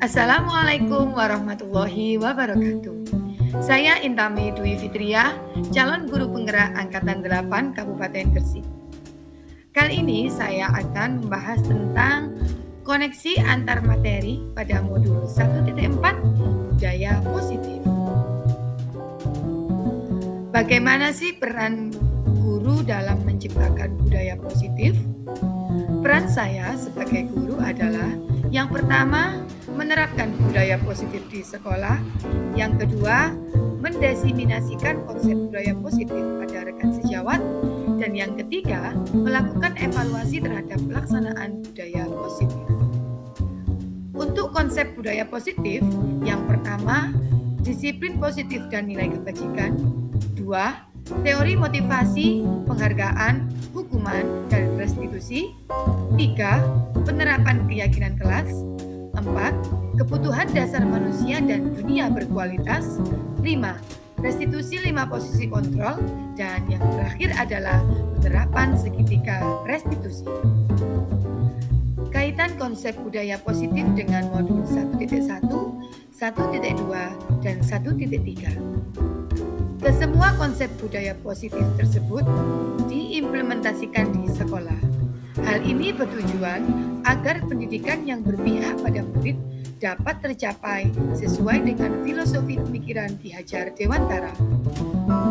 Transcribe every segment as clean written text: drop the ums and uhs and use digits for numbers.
Assalamualaikum warahmatullahi wabarakatuh. Saya Intami Dwi Fitria, calon guru penggerak Angkatan 8 Kabupaten Gresik. Kali ini saya akan membahas tentang koneksi antar materi pada modul 1.4 budaya positif. Bagaimana sih peran guru dalam menciptakan budaya positif? Peran saya sebagai guru adalah yang pertama, menerapkan budaya positif di sekolah. Yang kedua, mendiseminasikan konsep budaya positif pada rekan sejawat. Dan yang ketiga, melakukan evaluasi terhadap pelaksanaan budaya positif. Untuk konsep budaya positif, yang pertama, disiplin positif dan nilai kebajikan. Dua, teori motivasi, penghargaan, hukuman, dan restitusi. 3. Penerapan keyakinan kelas. 4. Kebutuhan dasar manusia dan dunia berkualitas. 5. Restitusi 5 posisi kontrol. Dan yang terakhir adalah penerapan segitiga restitusi. Kaitan konsep budaya positif dengan modul 1.1, 1.2, dan 1.3. Kesemua konsep budaya positif tersebut diimplementasikan di sekolah. Hal ini bertujuan agar pendidikan yang berpihak pada murid dapat tercapai sesuai dengan filosofi pemikiran Ki Hajar Dewantara.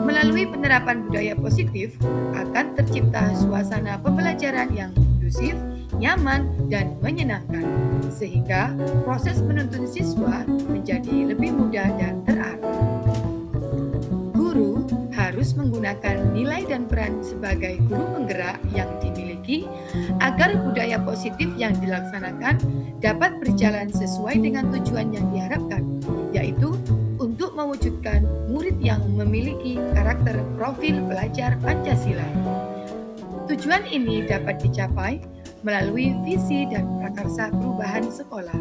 Melalui penerapan budaya positif akan tercipta suasana pembelajaran yang kondusif, nyaman, dan menyenangkan, sehingga proses menuntun siswa menjadi lebih mudah dan terarah. Guru harus menggunakan nilai dan peran sebagai guru penggerak yang dimiliki agar budaya positif yang dilaksanakan dapat berjalan sesuai dengan tujuan yang diharapkan, yaitu untuk mewujudkan murid yang memiliki karakter profil pelajar Pancasila. Tujuan ini dapat dicapai melalui visi dan prakarsa perubahan sekolah.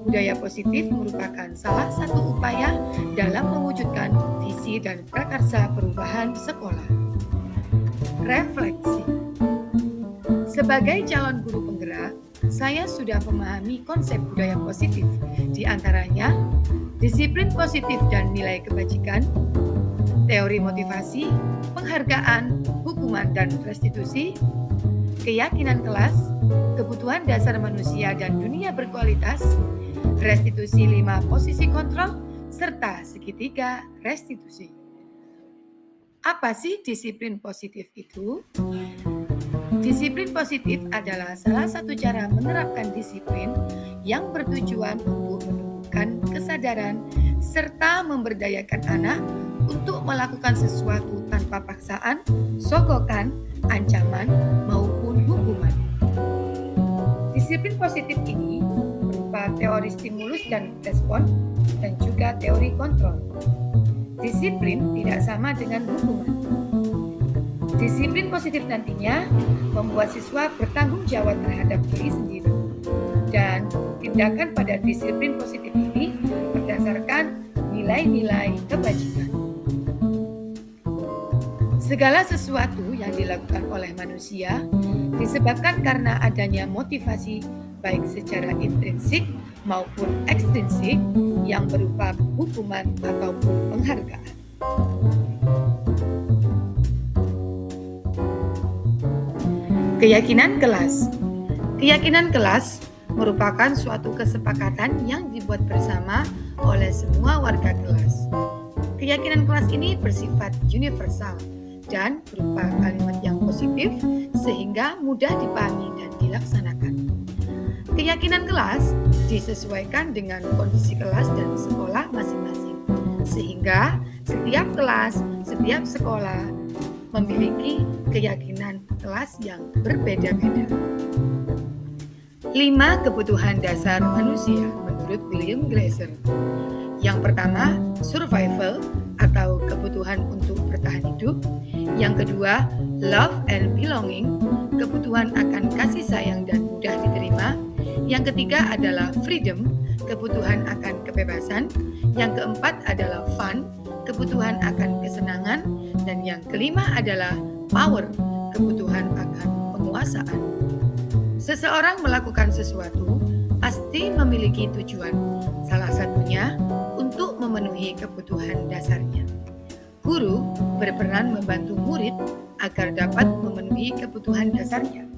Budaya positif merupakan salah satu upaya dalam mewujudkan visi dan prakarsa perubahan sekolah. Refleksi. Sebagai calon guru penggerak, saya sudah memahami konsep budaya positif, di antaranya disiplin positif dan nilai kebajikan, teori motivasi, penghargaan, hukuman dan restitusi, keyakinan kelas, kebutuhan dasar manusia dan dunia berkualitas, restitusi 5 posisi kontrol, serta segitiga restitusi. Apa sih disiplin positif itu? Disiplin positif adalah salah satu cara menerapkan disiplin yang bertujuan untuk menumbuhkan kesadaran serta memberdayakan anak untuk melakukan sesuatu tanpa paksaan, sogokan, ancaman, maupun hukuman. Disiplin positif ini berupa teori stimulus dan respon, dan juga teori kontrol. Disiplin tidak sama dengan hukuman. Disiplin positif nantinya membuat siswa bertanggung jawab terhadap diri sendiri. Dan tindakan pada disiplin positif ini berdasarkan nilai-nilai kebajikan. Segala sesuatu yang dilakukan oleh manusia disebabkan karena adanya motivasi baik secara intrinsik maupun ekstrinsik yang berupa hukuman ataupun penghargaan. Keyakinan kelas. Keyakinan kelas merupakan suatu kesepakatan yang dibuat bersama oleh semua warga kelas. Keyakinan kelas ini bersifat universal dan berupa kalimat yang positif sehingga mudah dipahami dan dilaksanakan. Keyakinan kelas disesuaikan dengan kondisi kelas dan sekolah masing-masing, sehingga setiap kelas, setiap sekolah memiliki keyakinan kelas yang berbeda-beda. 5 kebutuhan dasar manusia menurut William Glasser. Yang pertama, survival atau kebutuhan untuk bertahan hidup. Yang kedua, love and belonging, kebutuhan akan kasih sayang dan mudah diterima. Yang ketiga adalah freedom, kebutuhan akan kebebasan. Yang keempat adalah fun, kebutuhan akan kesenangan. Dan yang kelima adalah power, kebutuhan akan penguasaan. Seseorang melakukan sesuatu pasti memiliki tujuan. Salah satunya untuk memenuhi kebutuhan dasarnya. Guru berperan membantu murid agar dapat memenuhi kebutuhan dasarnya.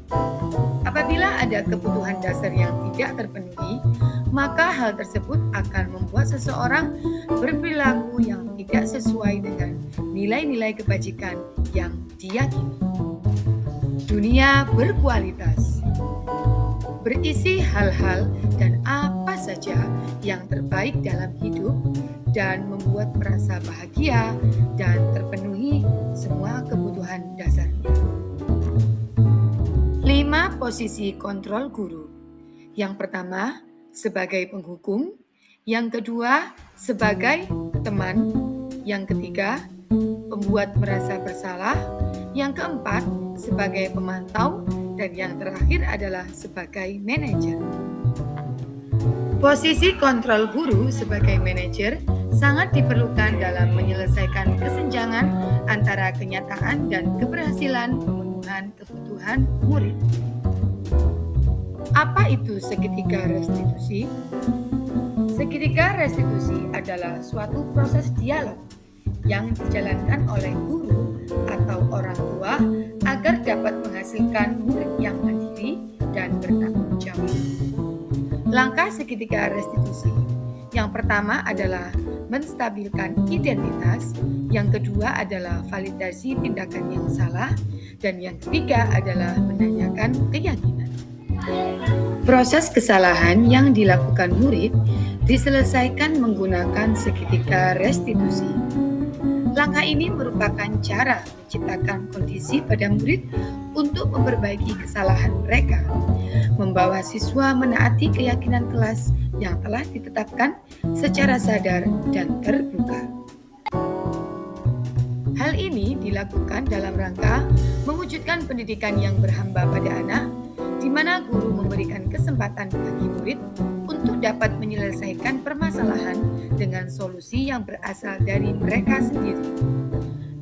Apabila ada kebutuhan dasar yang tidak terpenuhi, maka hal tersebut akan membuat seseorang berperilaku yang tidak sesuai dengan nilai-nilai kebajikan yang diyakini. Dunia berkualitas berisi hal-hal dan apa saja yang terbaik dalam hidup dan membuat merasa bahagia dan terpenuhi semua kebutuhan dasarnya. 5 posisi kontrol guru. Yang pertama, sebagai penghukum. Yang kedua, sebagai teman. Yang ketiga, pembuat merasa bersalah. Yang keempat, sebagai pemantau. Dan yang terakhir adalah sebagai manajer. Posisi kontrol guru sebagai manajer sangat diperlukan dalam menyelesaikan kesenjangan antara kenyataan dan keberhasilan pemenuhan kebutuhan murid. Apa itu segitiga restitusi? Segitiga restitusi adalah suatu proses dialog yang dijalankan oleh guru atau orang tua agar dapat menghasilkan murid yang mandiri dan bertanggung jawab. Langkah segitiga restitusi. Yang pertama adalah menstabilkan identitas, yang kedua adalah validasi tindakan yang salah, dan yang ketiga adalah menanyakan keyakinan. Proses kesalahan yang dilakukan murid diselesaikan menggunakan segitiga restitusi. Langkah ini merupakan cara menciptakan kondisi pada murid untuk memperbaiki kesalahan mereka, membawa siswa menaati keyakinan kelas yang telah ditetapkan secara sadar dan terbuka. Hal ini dilakukan dalam rangka mewujudkan pendidikan yang berhamba pada anak, di mana guru memberikan kesempatan bagi murid untuk dapat menyelesaikan permasalahan dengan solusi yang berasal dari mereka sendiri.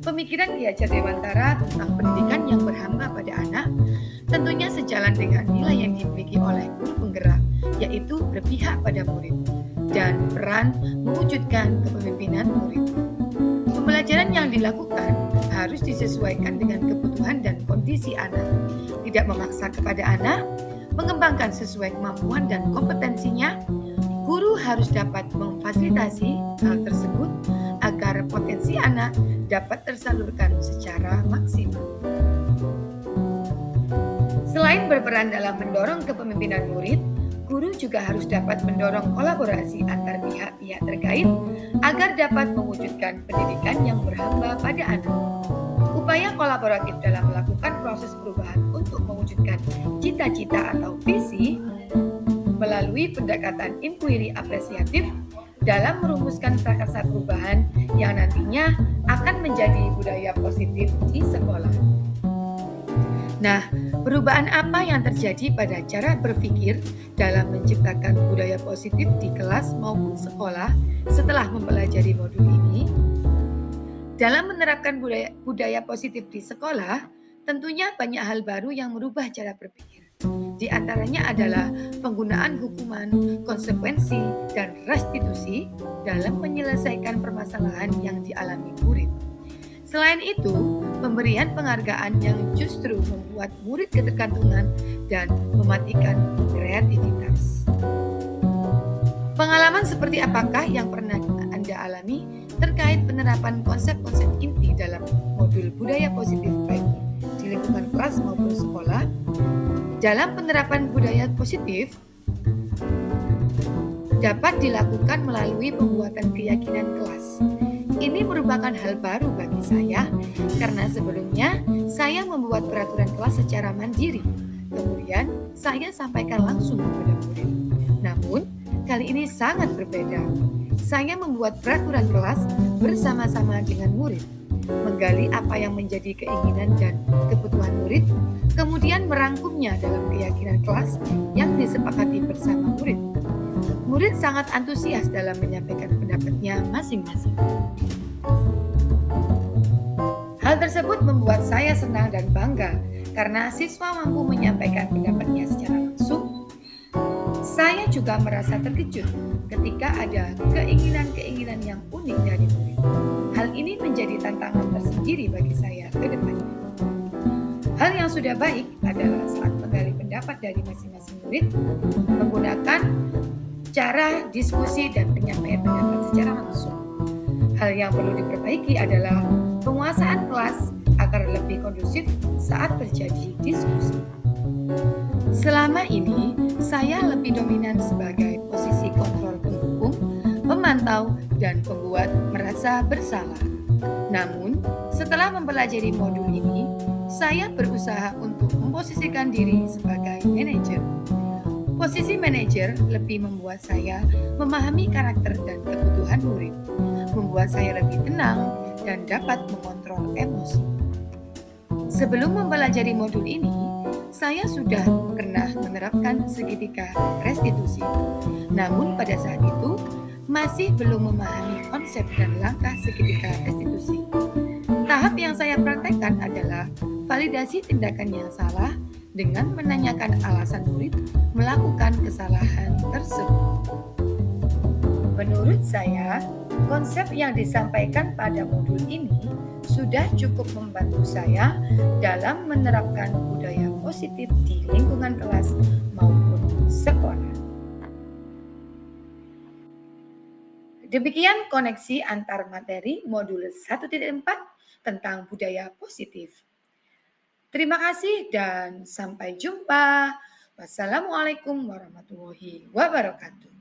Pemikiran Ki Hajar Dewantara tentang pendidikan yang berhamba pada anak tentunya sejalan dengan nilai yang dimiliki oleh guru penggerak, yaitu berpihak pada murid dan peran mewujudkan kepemimpinan murid. Pembelajaran yang dilakukan harus disesuaikan dengan kebutuhan dan kondisi anak, tidak memaksa kepada anak, mengembangkan sesuai kemampuan dan kompetensinya. Guru harus dapat memfasilitasi hal tersebut agar potensi anak dapat tersalurkan secara maksimal. Selain berperan dalam mendorong kepemimpinan murid, guru juga harus dapat mendorong kolaborasi antar pihak-pihak terkait agar dapat mewujudkan pendidikan yang berhamba pada anak. Upaya kolaboratif dalam melakukan proses perubahan untuk mewujudkan cita-cita atau visi melalui pendekatan inquiry apresiatif dalam merumuskan prakarsa perubahan yang nantinya akan menjadi budaya positif di sekolah. Nah, perubahan apa yang terjadi pada cara berpikir dalam menciptakan budaya positif di kelas maupun sekolah setelah mempelajari modul ini? Dalam menerapkan budaya positif di sekolah, tentunya banyak hal baru yang merubah cara berpikir. Di antaranya adalah penggunaan hukuman, konsekuensi, dan restitusi dalam menyelesaikan permasalahan yang dialami murid. Selain itu, pemberian penghargaan yang justru membuat murid ketergantungan dan mematikan kreativitas. Pengalaman seperti apakah yang pernah Anda alami terkait penerapan konsep-konsep inti dalam modul budaya positif baik di lingkungan kelas maupun sekolah? Dalam penerapan budaya positif dapat dilakukan melalui pembuatan keyakinan kelas. Ini merupakan hal baru bagi saya karena sebelumnya saya membuat peraturan kelas secara mandiri. Kemudian saya sampaikan langsung kepada murid. Namun kali ini sangat berbeda. Saya membuat peraturan kelas bersama-sama dengan murid, menggali apa yang menjadi keinginan dan kebutuhan murid, kemudian merangkumnya dalam keyakinan kelas yang disepakati bersama murid. Murid sangat antusias dalam menyampaikan pendapatnya masing-masing. Hal tersebut membuat saya senang dan bangga karena siswa mampu menyampaikan pendapatnya secara langsung. Saya juga merasa terkejut ketika ada keinginan-keinginan yang unik dari murid. Hal ini menjadi tantangan tersendiri bagi saya ke depannya. Hal yang sudah baik adalah saat menggali pendapat dari masing-masing murid menggunakan cara diskusi dan penyampaian pendapat secara langsung. Hal yang perlu diperbaiki adalah penguasaan kelas agar lebih kondusif saat terjadi diskusi. Selama ini, saya lebih dominan sebagai posisi kontrol pendukung, pemantau, dan pembuat merasa bersalah. Namun, setelah mempelajari modul ini, saya berusaha untuk memposisikan diri sebagai manajer. Posisi manajer lebih membuat saya memahami karakter dan kebutuhan murid, membuat saya lebih tenang dan dapat mengontrol emosi. Sebelum mempelajari modul ini, saya sudah pernah menerapkan segitiga restitusi. Namun pada saat itu, masih belum memahami konsep dan langkah segitiga restitusi. Tahap yang saya praktekkan adalah validasi tindakan yang salah dengan menanyakan alasan murid melakukan kesalahan tersebut. Menurut saya, konsep yang disampaikan pada modul ini sudah cukup membantu saya dalam menerapkan budaya positif di lingkungan kelas maupun sekolah. Demikian koneksi antar materi modul 1.4 tentang budaya positif. Terima kasih dan sampai jumpa. Wassalamualaikum warahmatullahi wabarakatuh.